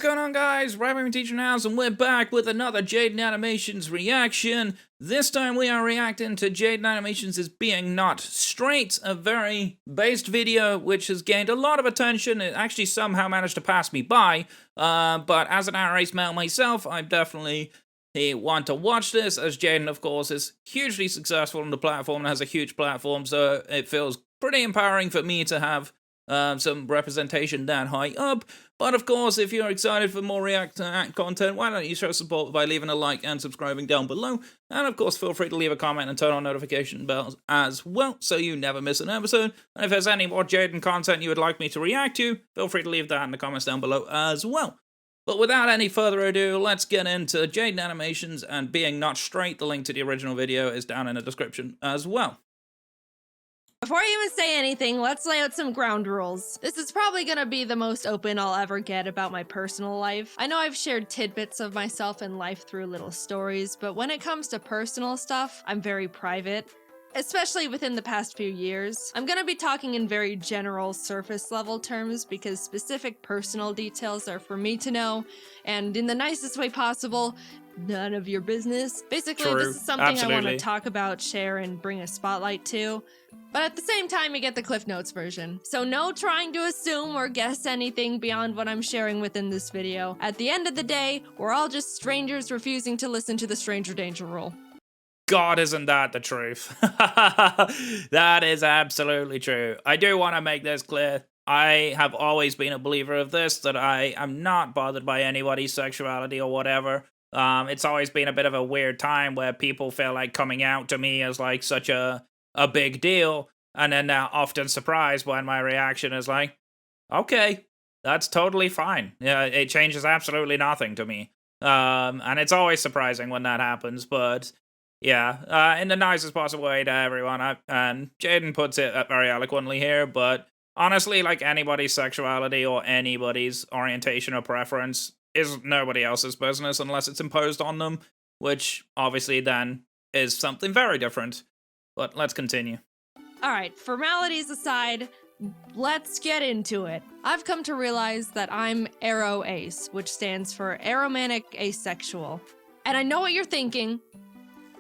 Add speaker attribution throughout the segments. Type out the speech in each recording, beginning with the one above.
Speaker 1: What's going on, guys? Rabbit Teacher House, and we're back with another Jaiden Animations reaction. This time we are reacting to Jaiden Animations as being not straight, a very based video which has gained a lot of attention. It actually somehow managed to pass me by, but as an Aroace male myself, I definitely want to watch this, as Jaiden, of course, is hugely successful on the platform and has a huge platform, so it feels pretty empowering for me to have some representation that high up. But of course, if you're excited for more React content, why don't you show support by leaving a like and subscribing down below. And of course, feel free to leave a comment and turn on notification bells as well, so you never miss an episode. And if there's any more Jaiden content you would like me to react to, feel free to leave that in the comments down below as well. But without any further ado, let's get into Jaiden Animations and being not straight. The link to the original video is down in the description as well.
Speaker 2: Before I even say anything, let's lay out some ground rules. This is probably gonna be the most open I'll ever get about my personal life. I know I've shared tidbits of myself and life through little stories, but when it comes to personal stuff, I'm very private. Especially within the past few years. I'm gonna be talking in very general surface level terms because specific personal details are for me to know, and in the nicest way possible, none of your business. Basically,
Speaker 1: True.
Speaker 2: this is something
Speaker 1: Absolutely.
Speaker 2: I want to talk about, share, and bring a spotlight to. But at the same time, you get the Cliff Notes version. So no trying to assume or guess anything beyond what I'm sharing within this video. At the end of the day, we're all just strangers refusing to listen to the stranger danger rule.
Speaker 1: God, isn't that the truth? That is absolutely true. I do want to make this clear. I have always been a believer of this, that I am not bothered by anybody's sexuality or whatever. It's always been a bit of a weird time where people feel like coming out to me as like such a big deal, and then they're often surprised when my reaction is like, okay, that's totally fine. Yeah, it changes absolutely nothing to me. And it's always surprising when that happens, but yeah, in the nicest possible way to everyone. And Jaiden puts it very eloquently here, but honestly, like, anybody's sexuality or anybody's orientation or preference is nobody else's business unless it's imposed on them, which obviously then is something very different. But let's continue.
Speaker 2: Alright, formalities aside, let's get into it. I've come to realize that I'm Aroace, which stands for Aromantic Asexual. And I know what you're thinking.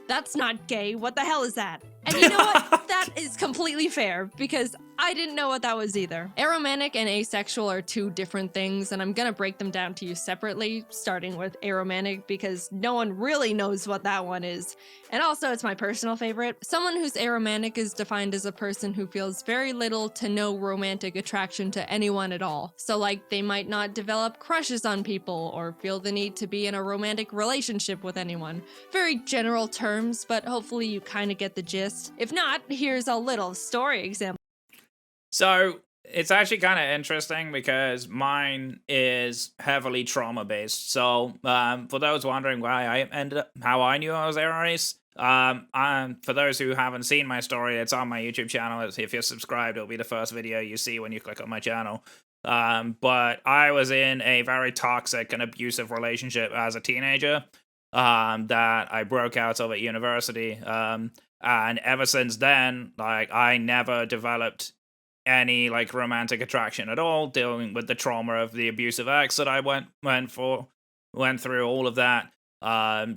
Speaker 2: That's not gay. What the hell is that? And you know what? That is completely fair, because I didn't know what that was either. Aromantic and asexual are two different things, and I'm gonna break them down to you separately, starting with aromantic, because no one really knows what that one is. And also, it's my personal favorite. Someone who's aromantic is defined as a person who feels very little to no romantic attraction to anyone at all. So like, they might not develop crushes on people, or feel the need to be in a romantic relationship with anyone. Very general terms, but hopefully you kind of get the gist. If not, here's a little story example.
Speaker 1: So it's actually kind of interesting because mine is heavily trauma based. So for those wondering why I ended up, how I knew I was Aroace, for those who haven't seen my story, it's on my YouTube channel. If you're subscribed, it'll be the first video you see when you click on my channel. But I was in a very toxic and abusive relationship as a teenager that I broke out of at university. And ever since then, like, I never developed any like romantic attraction at all, dealing with the trauma of the abusive ex that I went through all of that.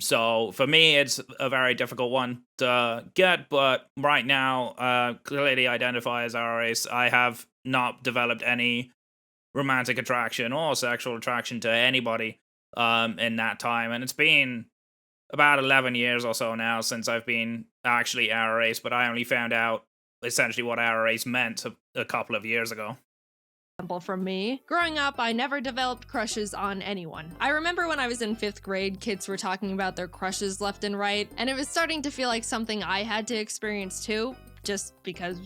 Speaker 1: So for me, it's a very difficult one to get, but right now, clearly identify as Aroace. I have not developed any romantic attraction or sexual attraction to anybody in that time, and it's been about 11 years or so now since I've been actually Aroace, but I only found out essentially what Aroace meant a couple of years ago.
Speaker 2: From me. Growing up, I never developed crushes on anyone. I remember when I was in 5th grade, kids were talking about their crushes left and right, and it was starting to feel like something I had to experience too, just because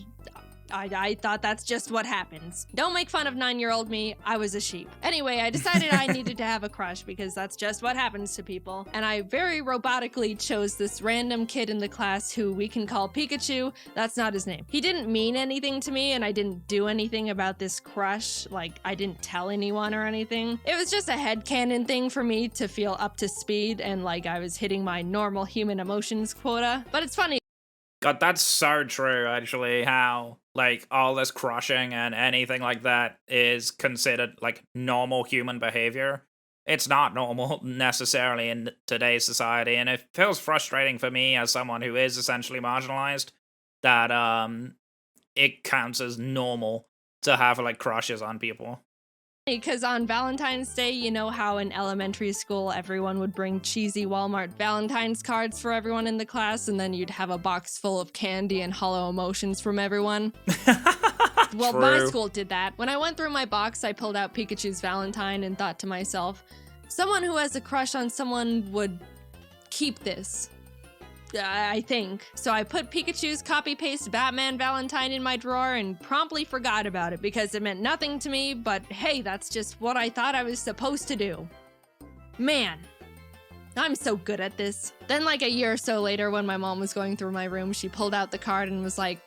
Speaker 2: I thought that's just what happens. Don't make fun of 9-year-old me, I was a sheep. Anyway, I decided I needed to have a crush because that's just what happens to people. And I very robotically chose this random kid in the class who we can call Pikachu. That's not his name. He didn't mean anything to me, and I didn't do anything about this crush. Like, I didn't tell anyone or anything. It was just a headcanon thing for me to feel up to speed and like I was hitting my normal human emotions quota. But it's funny.
Speaker 1: God, that's so true, actually, how, like, all this crushing and anything like that is considered, like, normal human behavior. it's not normal necessarily in today's society, and it feels frustrating for me as someone who is essentially marginalized that it counts as normal to have like crushes on people.
Speaker 2: Because on Valentine's Day, you know how in elementary school everyone would bring cheesy Walmart Valentine's cards for everyone in the class, and then you'd have a box full of candy and hollow emotions from everyone? Well, my
Speaker 1: True.
Speaker 2: school did that. When I went through my box, I pulled out Pikachu's Valentine and thought to myself, someone who has a crush on someone would keep this. I think. So I put Pikachu's copy-paste Batman Valentine in my drawer and promptly forgot about it because it meant nothing to me, but hey, that's just what I thought I was supposed to do. Man, I'm so good at this. Then like a year or so later, when my mom was going through my room, she pulled out the card and was like,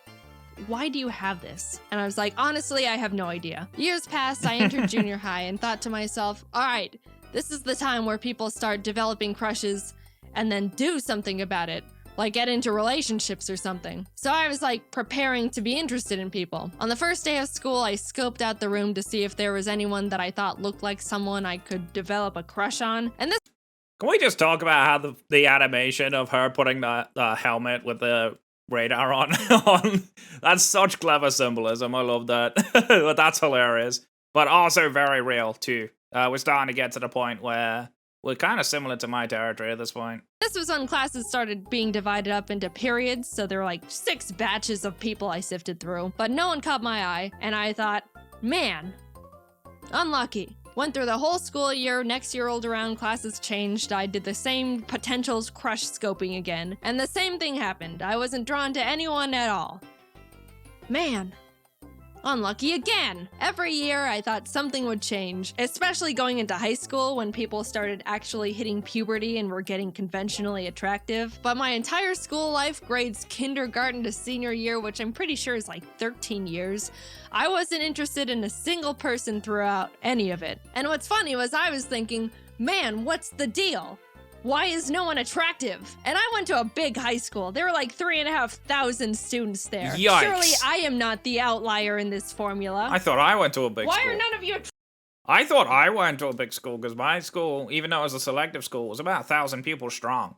Speaker 2: why do you have this? And I was like, honestly, I have no idea. Years passed, I entered junior high and thought to myself, all right, this is the time where people start developing crushes and then do something about it, like get into relationships or something. So I was like preparing to be interested in people. On the first day of school, I scoped out the room to see if there was anyone that I thought looked like someone I could develop a crush on. And this
Speaker 1: Can we just talk about how the animation of her putting the helmet with the radar on? That's such clever symbolism. I love that. But that's hilarious. But also very real, too. We're starting to get to the point where we're kind of similar to my territory at this point.
Speaker 2: This was when classes started being divided up into periods, so there were like 6 batches of people I sifted through. But no one caught my eye, and I thought, man, unlucky. Went through the whole school year, next year rolled around, classes changed, I did the same potentials crush scoping again, and the same thing happened. I wasn't drawn to anyone at all. Man. Unlucky again. Every year I thought something would change, especially going into high school when people started actually hitting puberty and were getting conventionally attractive. But my entire school life, grades kindergarten to senior year, which I'm pretty sure is like 13 years, I wasn't interested in a single person throughout any of it. And what's funny was I was thinking, man, what's the deal? Why is no one attractive? And I went to a big high school. There were like 3,500 students there.
Speaker 1: Yikes.
Speaker 2: Surely I am not the outlier in this formula.
Speaker 1: I thought I went to a big
Speaker 2: Why
Speaker 1: school.
Speaker 2: are none of you
Speaker 1: I thought I went to a big school because my school, even though it was a selective school, was about 1,000 people strong.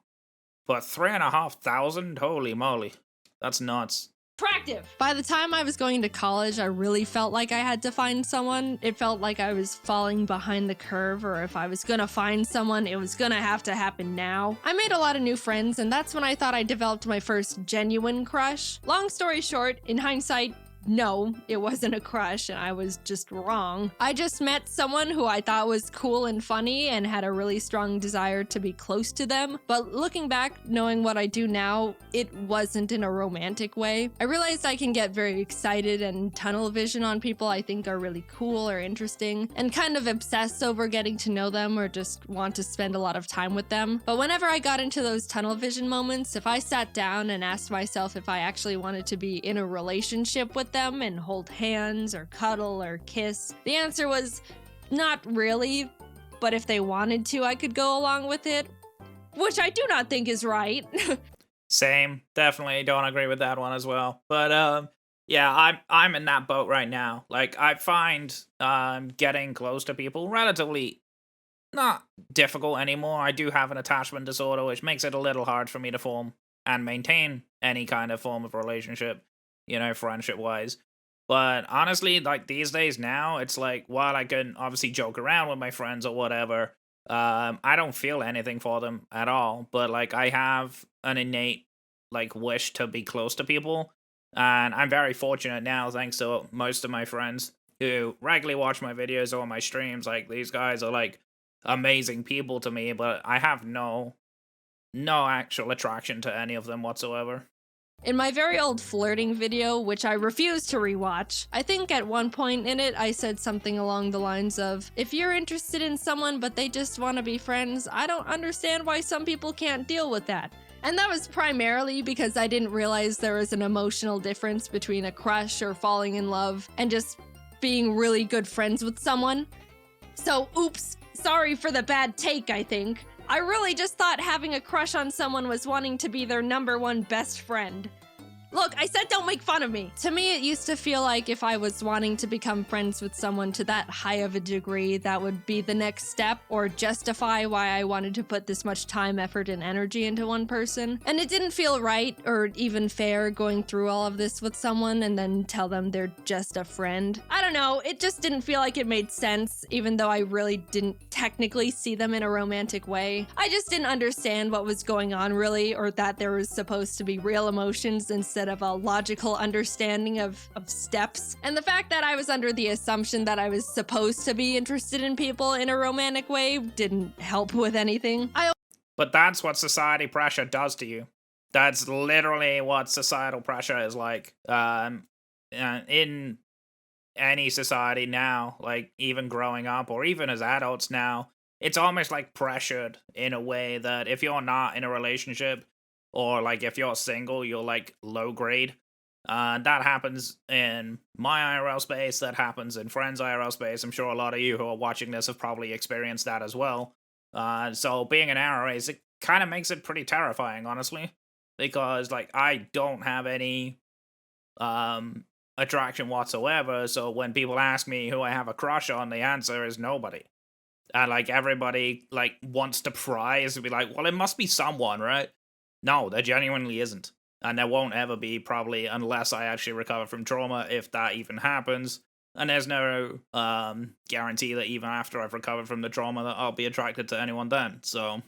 Speaker 1: But 3,500? Holy moly. That's nuts.
Speaker 2: attractive? By the time I was going to college, I really felt like I had to find someone. It felt like I was falling behind the curve, or if I was gonna find someone, it was gonna have to happen now. I made a lot of new friends, and that's when I thought I developed my first genuine crush. Long story short, in hindsight, no, it wasn't a crush and I was just wrong. I just met someone who I thought was cool and funny and had a really strong desire to be close to them. But looking back, knowing what I do now, it wasn't in a romantic way. I realized I can get very excited and tunnel vision on people I think are really cool or interesting and kind of obsess over getting to know them or just want to spend a lot of time with them. But whenever I got into those tunnel vision moments, if I sat down and asked myself if I actually wanted to be in a relationship with them and hold hands or cuddle or kiss, the answer was not really, but if they wanted to, I could go along with it, which I do not think is right.
Speaker 1: Same. Definitely don't agree with that one as well. But yeah, I'm in that boat right now. Like I find getting close to people relatively not difficult anymore. I do have an attachment disorder, which makes it a little hard for me to form and maintain any kind of form of relationship, you know, friendship wise. But honestly, like these days now, it's like while I can obviously joke around with my friends or whatever, I don't feel anything for them at all. But like I have an innate like wish to be close to people, and I'm very fortunate now, thanks to most of my friends who regularly watch my videos or my streams. Like these guys are like amazing people to me, but I have no actual attraction to any of them whatsoever.
Speaker 2: In my very old flirting video, which I refuse to rewatch, I think at one point in it I said something along the lines of, if you're interested in someone but they just want to be friends, I don't understand why some people can't deal with that. And that was primarily because I didn't realize there was an emotional difference between a crush or falling in love and just being really good friends with someone. So, oops, sorry for the bad take, I think. I really just thought having a crush on someone was wanting to be their #1 best friend. Look, I said don't make fun of me. To me, it used to feel like if I was wanting to become friends with someone to that high of a degree, that would be the next step or justify why I wanted to put this much time, effort, and energy into one person. And it didn't feel right or even fair going through all of this with someone and then tell them they're just a friend. I don't know, it just didn't feel like it made sense, even though I really didn't technically see them in a romantic way. I just didn't understand what was going on really, or that there was supposed to be real emotions instead of a logical understanding of steps. And the fact that I was under the assumption that I was supposed to be interested in people in a romantic way didn't help with anything.
Speaker 1: But that's what society pressure does to you. That's literally what societal pressure is like. In any society now, like even growing up or even as adults now, it's almost like pressured in a way that if you're not in a relationship or like if you're single, you're like low grade. That happens in my IRL space, that happens in friends' IRL space. I'm sure a lot of you who are watching this have probably experienced that as well. So being an Aroace, it kind of makes it pretty terrifying, honestly. Because like I don't have any attraction whatsoever, so when people ask me who I have a crush on, the answer is nobody. And like everybody like wants to pry to be like, well, it must be someone, right? No, there genuinely isn't. And there won't ever be, probably, unless I actually recover from trauma, if that even happens. And there's no guarantee that even after I've recovered from the trauma that I'll be attracted to anyone then. So,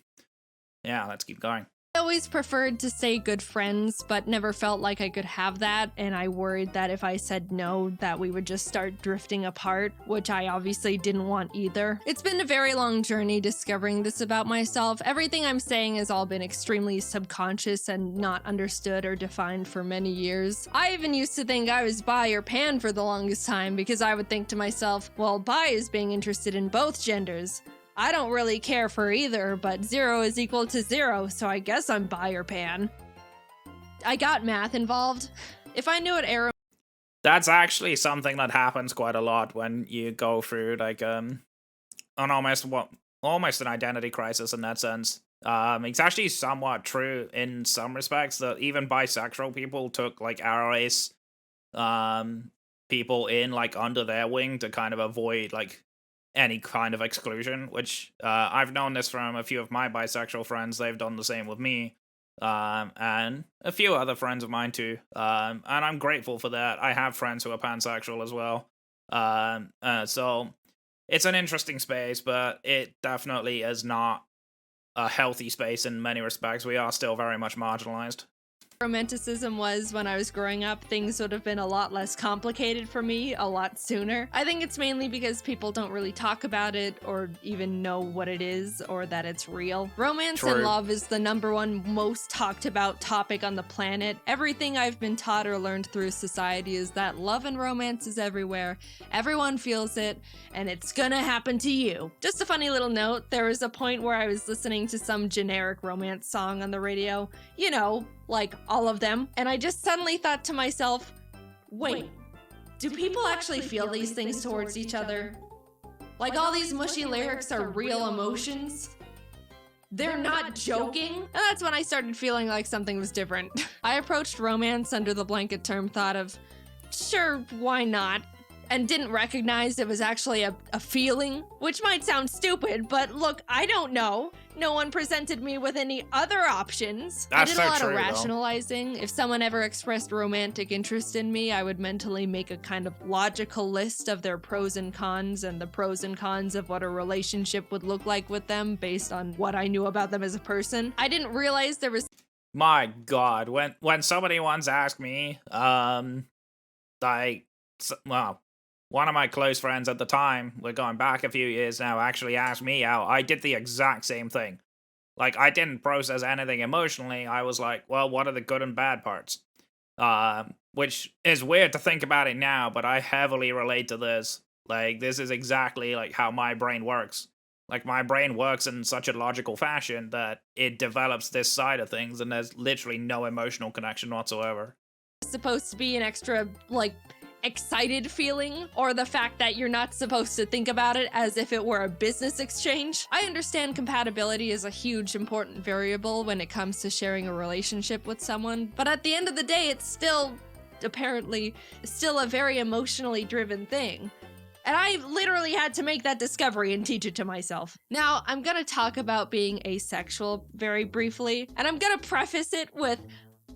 Speaker 1: yeah, let's keep going.
Speaker 2: I always preferred to say good friends, but never felt like I could have that, and I worried that if I said no, that we would just start drifting apart, which I obviously didn't want either. It's been a very long journey discovering this about myself. Everything I'm saying has all been extremely subconscious and not understood or defined for many years. I even used to think I was bi or pan for the longest time because I would think to myself, well, bi is being interested in both genders. I don't really care for either, but 0 is equal to 0, so I guess I'm bi or pan. I got math involved. If I knew what arrow...
Speaker 1: That's actually something that happens quite a lot when you go through, like, almost an identity crisis in that sense. It's actually somewhat true in some respects that even bisexual people took, like, Aroace, people in, like, under their wing to kind of avoid, like, any kind of exclusion, which I've known this from a few of my bisexual friends. They've done the same with me, and a few other friends of mine too, and I'm grateful for that. I have friends who are pansexual as well, so it's an interesting space, but it definitely is not a healthy space in many respects. We are still very much marginalized.
Speaker 2: Romanticism was when I was growing up, things would have been a lot less complicated for me a lot sooner. I think it's mainly because people don't really talk about it or even know what it is or that it's real. Romance and love is the #1 most talked about topic on the planet. Everything I've been taught or learned through society is that love and romance is everywhere. Everyone feels it, and it's gonna happen to you. Just a funny little note, there was a point where I was listening to some generic romance song on the radio. You know, like all of them, and I just suddenly thought to myself, wait, do people actually feel these things towards each other? Like all these mushy lyrics are real emotions? They're not joking? And that's when I started feeling like something was different. I approached romance under the blanket term thought of, sure, why not? And didn't recognize it was actually a feeling, which might sound stupid, but look, I don't know. No one presented me with any other options. I did a lot of rationalizing. If someone ever expressed romantic interest in me, I would mentally make a kind of logical list of their pros and cons and the pros and cons of what a relationship would look like with them based on what I knew about them as a person. I didn't realize there was...
Speaker 1: My God, when somebody once asked me, well, one of my close friends at the time, we're going back a few years now, actually asked me out. I did the exact same thing. Like, I didn't process anything emotionally. I was like, well, what are the good and bad parts? Which is weird to think about it now, but I heavily relate to this. Like, this is exactly, like, how my brain works. Like, my brain works in such a logical fashion that it develops this side of things, and there's literally no emotional connection whatsoever.
Speaker 2: Supposed to be an extra, like, excited feeling, or the fact that you're not supposed to think about it as if it were a business exchange. I understand compatibility is a huge important variable when it comes to sharing a relationship with someone, but at the end of the day, it's still, apparently, still a very emotionally driven thing. And I literally had to make that discovery and teach it to myself. Now, I'm gonna talk about being asexual very briefly, and I'm gonna preface it with,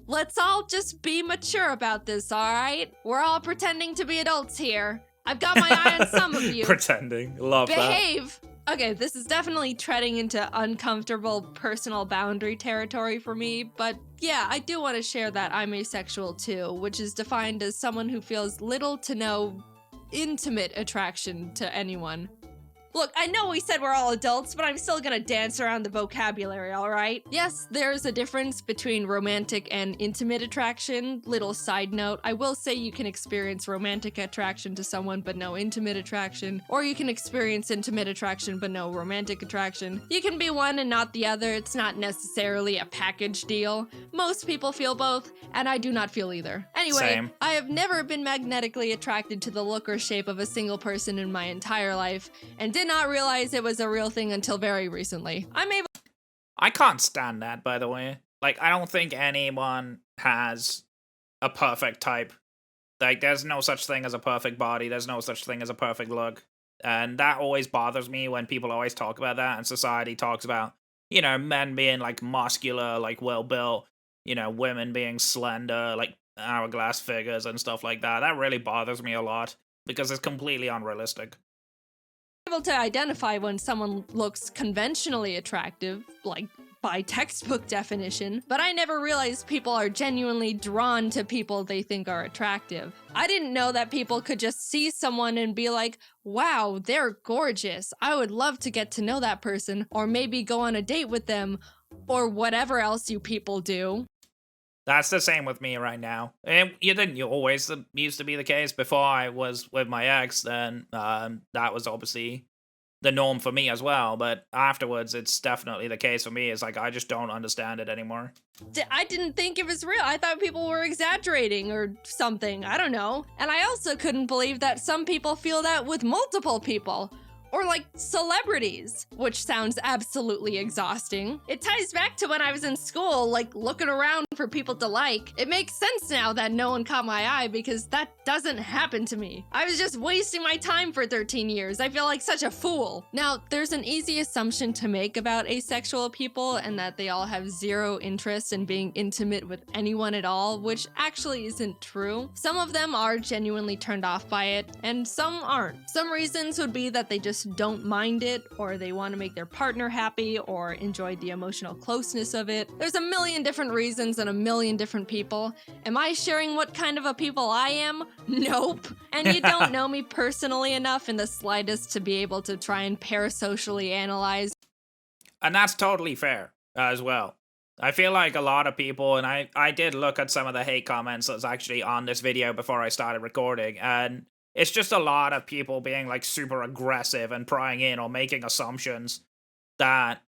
Speaker 2: let's all just be mature about this, all right? We're all pretending to be adults here. I've got my eye on some of you.
Speaker 1: Pretending. Love
Speaker 2: Behave. Okay, this is definitely treading into uncomfortable personal boundary territory for me, but yeah, I do want to share that I'm asexual too, which is defined as someone who feels little to no intimate attraction to anyone. Look, I know we said we're all adults, but I'm still gonna dance around the vocabulary, alright? Yes, there's a difference between romantic and intimate attraction. Little side note, I will say you can experience romantic attraction to someone but no intimate attraction, or you can experience intimate attraction but no romantic attraction. You can be one and not the other. It's not necessarily a package deal. Most people feel both, and I do not feel either. Anyway,
Speaker 1: Same.
Speaker 2: I have never been magnetically attracted to the look or shape of a single person in my entire life, and did not realize it was a real thing until very recently.
Speaker 1: I can't stand that, by the way. Like, I don't think anyone has a perfect type. Like, there's no such thing as a perfect body. There's no such thing as a perfect look. And that always bothers me when people always talk about that, and society talks about, you know, men being, like, muscular, like, well-built, you know, women being slender, like, hourglass figures and stuff like that. That really bothers me a lot, because it's completely unrealistic.
Speaker 2: Able to identify when someone looks conventionally attractive, like by textbook definition, but I never realized people are genuinely drawn to people they think are attractive. I didn't know that people could just see someone and be like, wow, they're gorgeous. I would love to get to know that person, or maybe go on a date with them, or whatever else you people do.
Speaker 1: That's the same with me right now. And you always used to be the case before I was with my ex, then that was obviously the norm for me as well. But afterwards, it's definitely the case for me. It's like, I just don't understand it anymore.
Speaker 2: I didn't think it was real. I thought people were exaggerating or something. I don't know. And I also couldn't believe that some people feel that with multiple people. Or like celebrities, which sounds absolutely exhausting. It ties back to when I was in school, like looking around for people to like. It makes sense now that no one caught my eye because that doesn't happen to me. I was just wasting my time for 13 years. I feel like such a fool. Now, there's an easy assumption to make about asexual people and that they all have zero interest in being intimate with anyone at all, which actually isn't true. Some of them are genuinely turned off by it, and some aren't. Some reasons would be that they just don't mind it, or they want to make their partner happy, or enjoy the emotional closeness of it. There's a million different reasons and a million different people. Am I sharing what kind of a people I am? Nope. And you don't know me personally enough in the slightest to be able to try and parasocially analyze.
Speaker 1: And that's totally fair as well. I feel like a lot of people, and I did look at some of the hate comments that's actually on this video before I started recording, and it's just a lot of people being like super aggressive and prying in or making assumptions that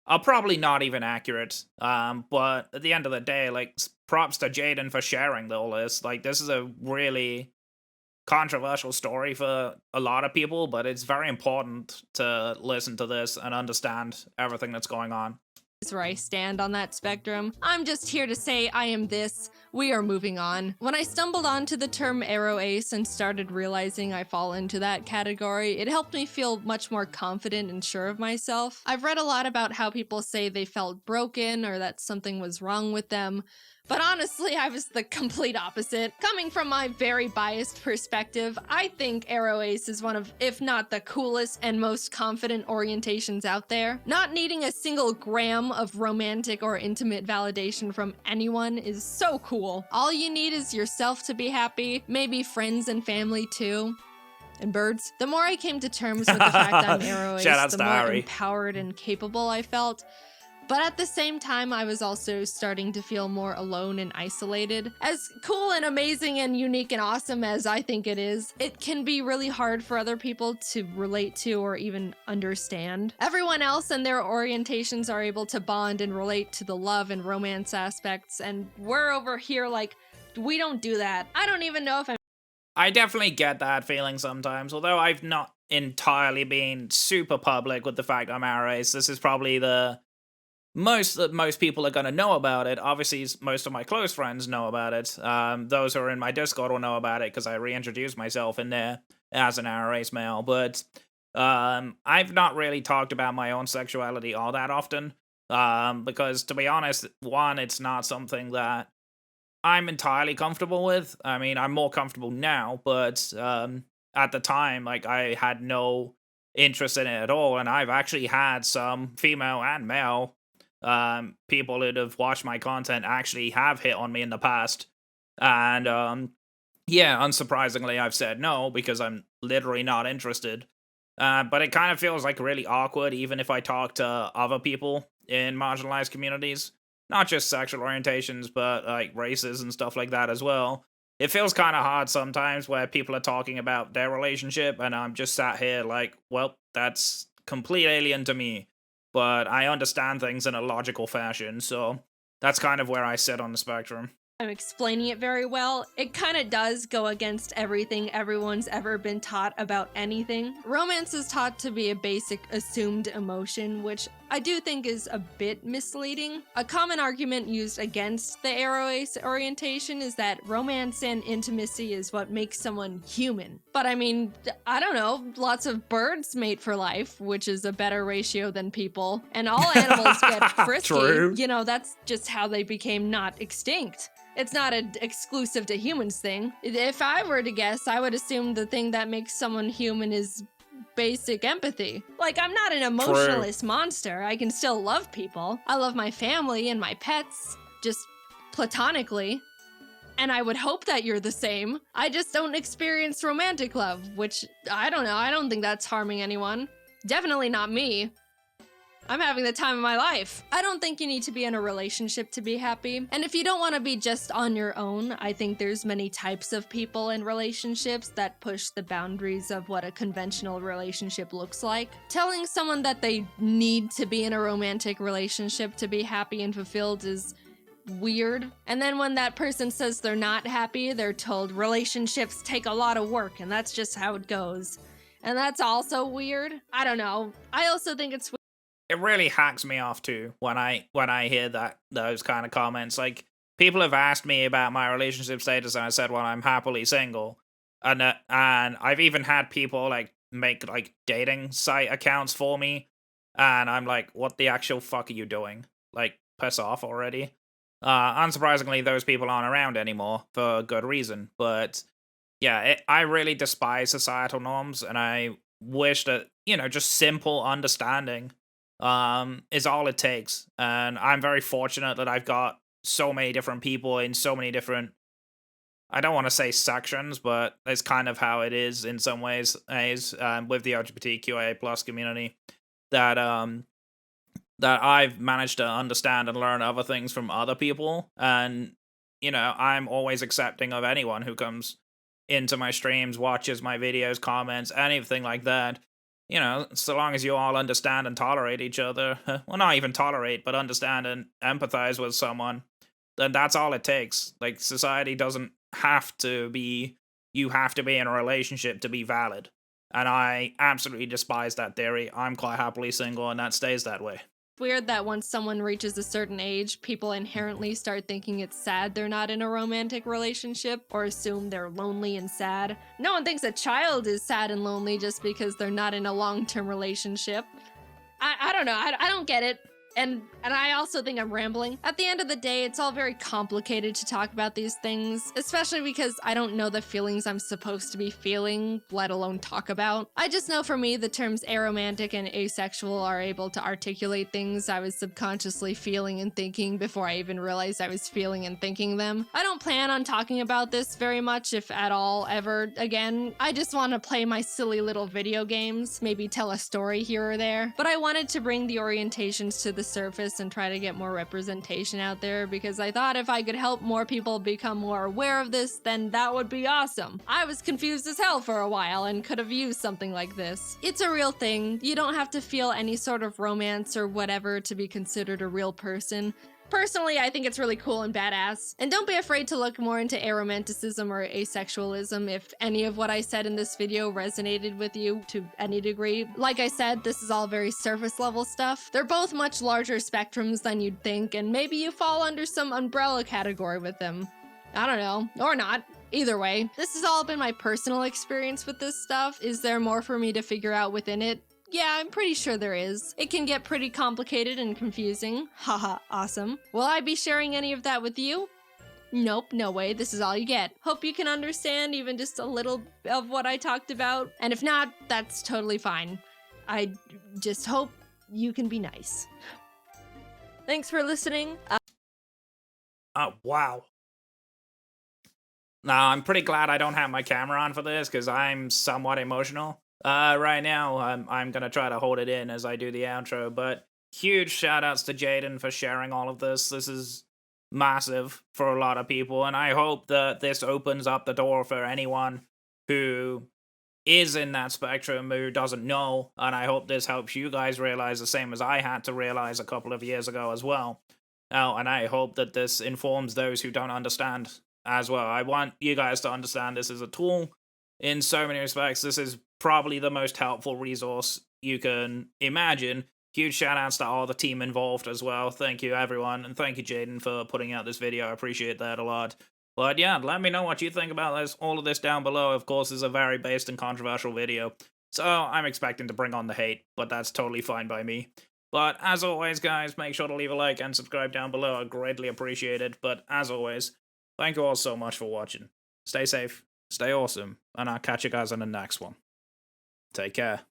Speaker 1: are probably not even accurate. But at the end of the day, like, props to Jaiden for sharing all this. Like, this is a really controversial story for a lot of people, but it's very important to listen to this and understand everything that's going on.
Speaker 2: Where I stand on that spectrum. I'm just here to say I am this. We are moving on. When I stumbled onto the term Aroace and started realizing I fall into that category, it helped me feel much more confident and sure of myself. I've read a lot about how people say they felt broken or that something was wrong with them. But honestly, I was the complete opposite. Coming from my very biased perspective, I think Aroace is one of, if not the coolest and most confident orientations out there. Not needing a single gram of romantic or intimate validation from anyone is so cool. All you need is yourself to be happy, maybe friends and family too. And birds. The more I came to terms with the fact I'm Aroace, the more empowered and capable I felt. But at the same time, I was also starting to feel more alone and isolated. As cool and amazing and unique and awesome as I think it is, it can be really hard for other people to relate to or even understand. Everyone else and their orientations are able to bond and relate to the love and romance aspects, and we're over here like, we don't do that. I don't even know if I'm
Speaker 1: I definitely get that feeling sometimes, although I've not entirely been super public with the fact I'm Aroace. This is probably the most that most people are going to know about it. Obviously, most of my close friends know about it. Those who are in my Discord will know about it because I reintroduced myself in there as an Aroace male. But I've not really talked about my own sexuality all that often. Because to be honest, one, it's not something that I'm entirely comfortable with. I mean, I'm more comfortable now, but at the time, like, I had no interest in it at all. And I've actually had some female and male people that have watched my content actually have hit on me in the past. And yeah, unsurprisingly, I've said no because I'm literally not interested. But it kind of feels like really awkward, even if I talk to other people in marginalized communities, not just sexual orientations, but like races and stuff like that as well. It feels kind of hard sometimes where people are talking about their relationship, and I'm just sat here like, well, that's complete alien to me. But I understand things in a logical fashion, so that's kind of where I sit on the spectrum.
Speaker 2: I'm explaining it very well. It kind of does go against everything everyone's ever been taught about anything. Romance is taught to be a basic assumed emotion, which I do think is a bit misleading. A common argument used against the Aroace orientation is that romance and intimacy is what makes someone human. But I mean, I don't know, lots of birds mate for life, which is a better ratio than people, and all animals get frisky.
Speaker 1: True.
Speaker 2: You know, that's just how they became not extinct. It's not an exclusive to humans thing. If I were to guess, I would assume the thing that makes someone human is basic empathy. Like, I'm not an emotionless monster. I can still love people. I love my family and my pets, just platonically. And I would hope that you're the same. I just don't experience romantic love, which, I don't know, I don't think that's harming anyone. Definitely not me. I'm having the time of my life. I don't think you need to be in a relationship to be happy. And if you don't want to be just on your own, I think there's many types of people in relationships that push the boundaries of what a conventional relationship looks like. Telling someone that they need to be in a romantic relationship to be happy and fulfilled is weird. And then when that person says they're not happy, they're told relationships take a lot of work and that's just how it goes. And that's also weird. I don't know. I also think it's
Speaker 1: It really hacks me off too when I hear those kind of comments. Like, people have asked me about my relationship status, and I said, "Well, I'm happily single," and I've even had people like make like dating site accounts for me, and I'm like, "What the actual fuck are you doing? Like, piss off already." Unsurprisingly, those people aren't around anymore for good reason. But yeah, I really despise societal norms, and I wish that, you know, just simple understanding is all it takes. And I'm very fortunate that I've got so many different people in so many different, I don't want to say sections, but it's kind of how it is in some ways, with the LGBTQIA plus community, that that I've managed to understand and learn other things from other people. And you know, I'm always accepting of anyone who comes into my streams, watches my videos, comments, anything like that. You know, so long as you all understand and tolerate each other, well, not even tolerate, but understand and empathize with someone, then that's all it takes. Like, society doesn't have to be, you have to be in a relationship to be valid. And I absolutely despise that theory. I'm quite happily single, and that stays that way.
Speaker 2: weird that once someone reaches a certain age, people inherently start thinking it's sad they're not in a romantic relationship or assume they're lonely and sad. No one thinks a child is sad and lonely just because they're not in a long-term relationship. I don't know. I don't get it. And I also think I'm rambling. At the end of the day, it's all very complicated to talk about these things, especially because I don't know the feelings I'm supposed to be feeling, let alone talk about. I just know for me, the terms aromantic and asexual are able to articulate things I was subconsciously feeling and thinking before I even realized I was feeling and thinking them. I don't plan on talking about this very much, if at all, ever again. I just want to play my silly little video games, maybe tell a story here or there. But I wanted to bring the orientations to the surface and try to get more representation out there because I thought if I could help more people become more aware of this, then that would be awesome. I was confused as hell for a while and could have used something like this. It's a real thing. You don't have to feel any sort of romance or whatever to be considered a real person. Personally, I think it's really cool and badass. And don't be afraid to look more into aromanticism or asexualism if any of what I said in this video resonated with you to any degree. Like I said, this is all very surface level stuff. They're both much larger spectrums than you'd think, and maybe you fall under some umbrella category with them. I don't know, or not. Either way, this has all been my personal experience with this stuff. Is there more for me to figure out within it? Yeah, I'm pretty sure there is. It can get pretty complicated and confusing. Haha, awesome. Will I be sharing any of that with you? Nope, no way. This is all you get. Hope you can understand even just a little of what I talked about. And if not, that's totally fine. I just hope you can be nice. Thanks for listening.
Speaker 1: Oh, wow. Now, I'm pretty glad I don't have my camera on for this, because I'm somewhat emotional. Right now, I'm gonna try to hold it in as I do the outro, but huge shoutouts to Jaiden for sharing all of this. This is massive for a lot of people, and I hope that this opens up the door for anyone who is in that spectrum who doesn't know, and I hope this helps you guys realize the same as I had to realize a couple of years ago as well. Oh, and I hope that this informs those who don't understand as well. I want you guys to understand this is a tool in so many respects. This is probably the most helpful resource you can imagine. Huge shout outs to all the team involved as well. Thank you, everyone, and thank you, Jaiden, for putting out this video. I appreciate that a lot. But yeah, let me know what you think about this. All of this down below. Of course, is a very based and controversial video, so I'm expecting to bring on the hate, but that's totally fine by me. But as always, guys, make sure to leave a like and subscribe down below. I greatly appreciate it. But as always, thank you all so much for watching. Stay safe, stay awesome, and I'll catch you guys on the next one. Take care.